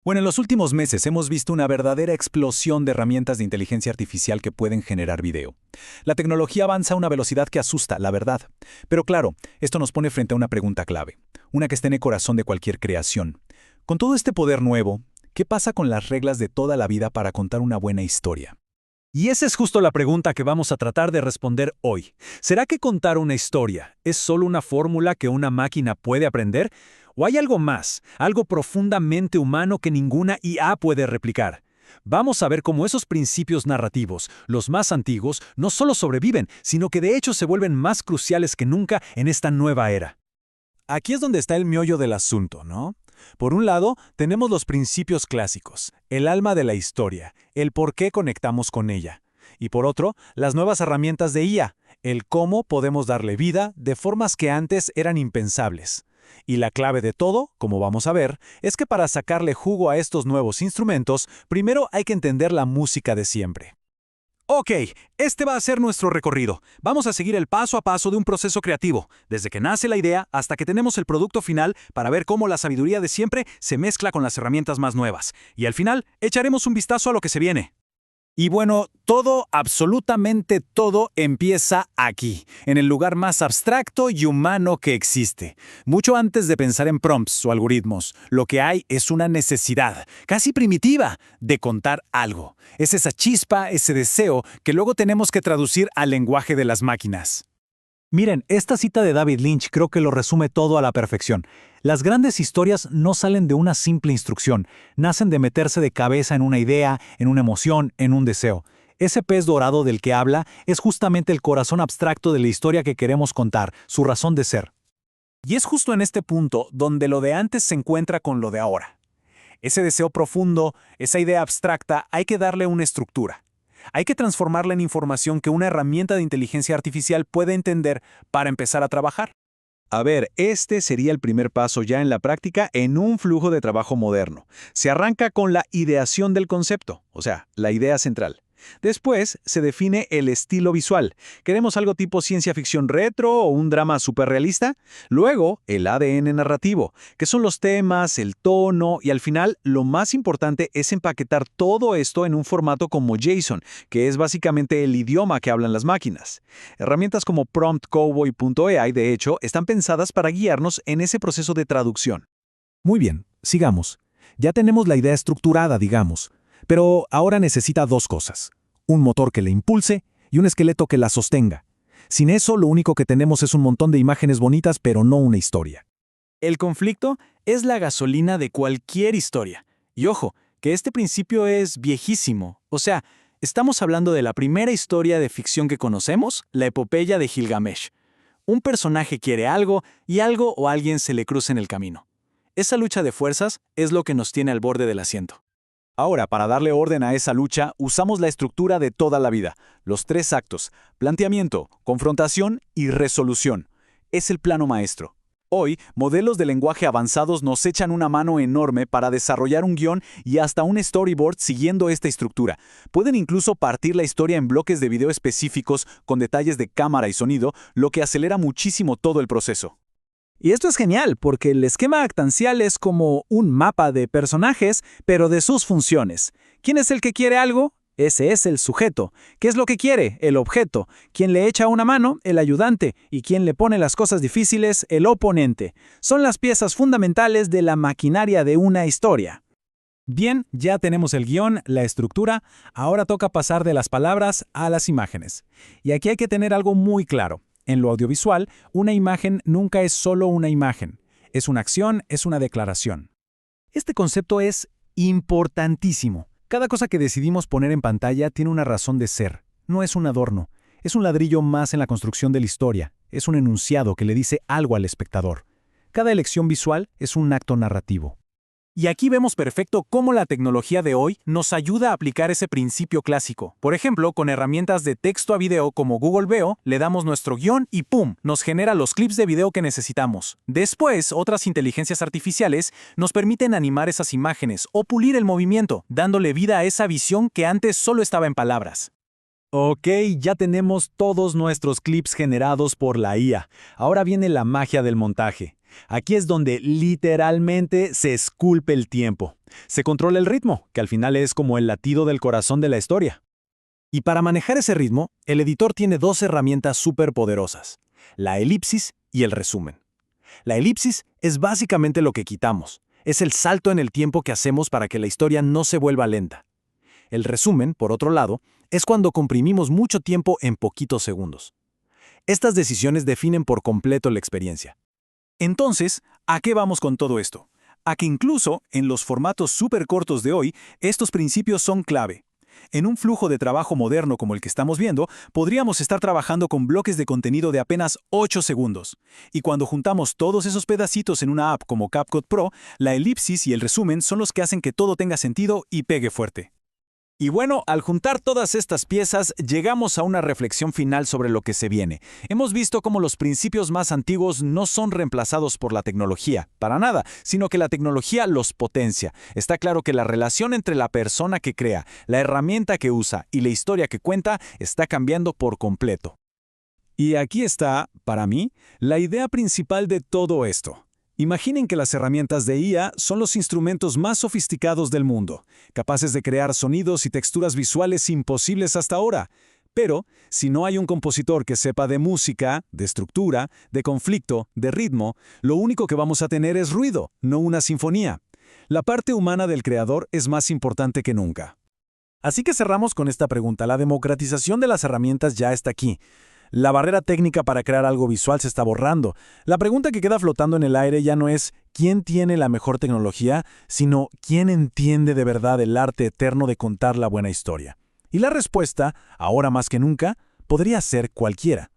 Bueno, en los últimos meses hemos visto una verdadera explosión de herramientas de inteligencia artificial que pueden generar video. La tecnología avanza a una velocidad que asusta, la verdad. Pero claro, esto nos pone frente a una pregunta clave, una que está en el corazón de cualquier creación. Con todo este poder nuevo, ¿qué pasa con las reglas de toda la vida para contar una buena historia? Y esa es justo la pregunta que vamos a tratar de responder hoy. ¿Será que contar una historia es solo una fórmula que una máquina puede aprender? ¿O hay algo más, algo profundamente humano que ninguna IA puede replicar? Vamos a ver cómo esos principios narrativos, los más antiguos, no solo sobreviven, sino que de hecho se vuelven más cruciales que nunca en esta nueva era. Aquí es donde está el meollo del asunto, ¿no? Por un lado, tenemos los principios clásicos, el alma de la historia, el por qué conectamos con ella. Y por otro, las nuevas herramientas de IA, el cómo podemos darle vida de formas que antes eran impensables. Y la clave de todo, como vamos a ver, es que para sacarle jugo a estos nuevos instrumentos, primero hay que entender la música de siempre. Ok, este va a ser nuestro recorrido. Vamos a seguir el paso a paso de un proceso creativo, desde que nace la idea hasta que tenemos el producto final para ver cómo la sabiduría de siempre se mezcla con las herramientas más nuevas. Y al final, echaremos un vistazo a lo que se viene. Y bueno, todo, absolutamente todo, empieza aquí, en el lugar más abstracto y humano que existe. Mucho antes de pensar en prompts o algoritmos, lo que hay es una necesidad, casi primitiva, de contar algo. Es esa chispa, ese deseo, que luego tenemos que traducir al lenguaje de las máquinas. Miren, esta cita de David Lynch creo que lo resume todo a la perfección. Las grandes historias no salen de una simple instrucción, nacen de meterse de cabeza en una idea, en una emoción, en un deseo. Ese pez dorado del que habla es justamente el corazón abstracto de la historia que queremos contar, su razón de ser. Y es justo en este punto donde lo de antes se encuentra con lo de ahora. Ese deseo profundo, esa idea abstracta, hay que darle una estructura. Hay que transformarla en información que una herramienta de inteligencia artificial puede entender para empezar a trabajar. A ver, este sería el primer paso ya en la práctica en un flujo de trabajo moderno. Se arranca con la ideación del concepto, o sea, la idea central. Después se define el estilo visual. ¿Queremos algo tipo ciencia ficción retro o un drama superrealista? Luego, el ADN narrativo, que son los temas, el tono y al final, lo más importante es empaquetar todo esto en un formato como JSON, que es básicamente el idioma que hablan las máquinas. Herramientas como promptcowboy.ai, de hecho, están pensadas para guiarnos en ese proceso de traducción. Muy bien, sigamos. Ya tenemos la idea estructurada, digamos. Pero ahora necesita dos cosas: un motor que le impulse y un esqueleto que la sostenga. Sin eso, lo único que tenemos es un montón de imágenes bonitas, pero no una historia. El conflicto es la gasolina de cualquier historia. Y ojo, que este principio es viejísimo. O sea, estamos hablando de la primera historia de ficción que conocemos, la epopeya de Gilgamesh. Un personaje quiere algo y algo o alguien se le cruza en el camino. Esa lucha de fuerzas es lo que nos tiene al borde del asiento. Ahora, para darle orden a esa lucha, usamos la estructura de toda la vida, los 3 actos: planteamiento, confrontación y resolución. Es el plano maestro. Hoy, modelos de lenguaje avanzados nos echan una mano enorme para desarrollar un guión y hasta un storyboard siguiendo esta estructura. Pueden incluso partir la historia en bloques de video específicos con detalles de cámara y sonido, lo que acelera muchísimo todo el proceso. Y esto es genial, porque el esquema actancial es como un mapa de personajes, pero de sus funciones. ¿Quién es el que quiere algo? Ese es el sujeto. ¿Qué es lo que quiere? El objeto. ¿Quién le echa una mano? El ayudante. ¿Y quién le pone las cosas difíciles? El oponente. Son las piezas fundamentales de la maquinaria de una historia. Bien, ya tenemos el guión, la estructura, ahora toca pasar de las palabras a las imágenes. Y aquí hay que tener algo muy claro. En lo audiovisual, una imagen nunca es solo una imagen. Es una acción, es una declaración. Este concepto es importantísimo. Cada cosa que decidimos poner en pantalla tiene una razón de ser. No es un adorno. Es un ladrillo más en la construcción de la historia. Es un enunciado que le dice algo al espectador. Cada elección visual es un acto narrativo. Y aquí vemos perfecto cómo la tecnología de hoy nos ayuda a aplicar ese principio clásico. Por ejemplo, con herramientas de texto a video como Google Veo, le damos nuestro guión y ¡pum!, nos genera los clips de video que necesitamos. Después, otras inteligencias artificiales nos permiten animar esas imágenes o pulir el movimiento, dándole vida a esa visión que antes solo estaba en palabras. Ok, ya tenemos todos nuestros clips generados por la IA. Ahora viene la magia del montaje. Aquí es donde literalmente se esculpe el tiempo. Se controla el ritmo, que al final es como el latido del corazón de la historia. Y para manejar ese ritmo, el editor tiene dos herramientas súper poderosas: la elipsis y el resumen. La elipsis es básicamente lo que quitamos. Es el salto en el tiempo que hacemos para que la historia no se vuelva lenta. El resumen, por otro lado, es cuando comprimimos mucho tiempo en poquitos segundos. Estas decisiones definen por completo la experiencia. Entonces, ¿a qué vamos con todo esto? A que incluso en los formatos súper cortos de hoy, estos principios son clave. En un flujo de trabajo moderno como el que estamos viendo, podríamos estar trabajando con bloques de contenido de apenas 8 segundos. Y cuando juntamos todos esos pedacitos en una app como CapCut Pro, la elipsis y el resumen son los que hacen que todo tenga sentido y pegue fuerte. Y bueno, al juntar todas estas piezas, llegamos a una reflexión final sobre lo que se viene. Hemos visto cómo los principios más antiguos no son reemplazados por la tecnología, para nada, sino que la tecnología los potencia. Está claro que la relación entre la persona que crea, la herramienta que usa y la historia que cuenta está cambiando por completo. Y aquí está, para mí, la idea principal de todo esto. Imaginen que las herramientas de IA son los instrumentos más sofisticados del mundo, capaces de crear sonidos y texturas visuales imposibles hasta ahora. Pero, si no hay un compositor que sepa de música, de estructura, de conflicto, de ritmo, lo único que vamos a tener es ruido, no una sinfonía. La parte humana del creador es más importante que nunca. Así que cerramos con esta pregunta. La democratización de las herramientas ya está aquí. La barrera técnica para crear algo visual se está borrando. La pregunta que queda flotando en el aire ya no es ¿quién tiene la mejor tecnología?, sino ¿quién entiende de verdad el arte eterno de contar la buena historia? Y la respuesta, ahora más que nunca, podría ser cualquiera.